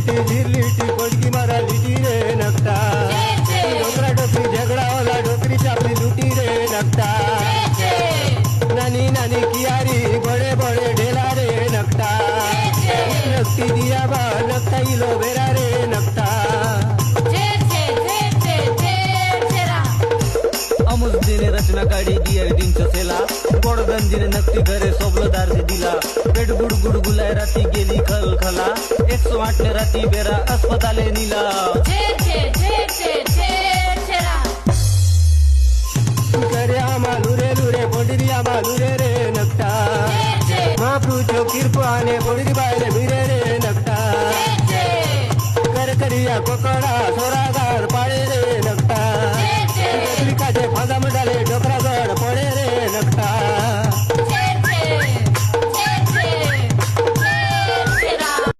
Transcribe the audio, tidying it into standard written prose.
झिरलिटी पडकी मारा लिटी रे नकटा डोकरा डोकरी झगड़ा वाला डोकरी चापली लुटी रे नकटा नानी नानी कियारी बड़े बड़े ढेला रे नकटा नकटी दिया बा नकटा इलो बेरा रे नकटा अमुस दिने रचना काढी दियर दिन सेला गोडगन दिने नक्की घरे सोबलदार से दिला पेट गुड गुड गुलाय राती गेली खल खला 108 ने राती बेरा अस्पताले नीला करे आमालुरे लुरे पोडरी आमालुरे रे नकटा महाप्रु चौकीर पाने पोडरी बायले बिरे रे नकटा कर करिया कोकड़ा सोरागा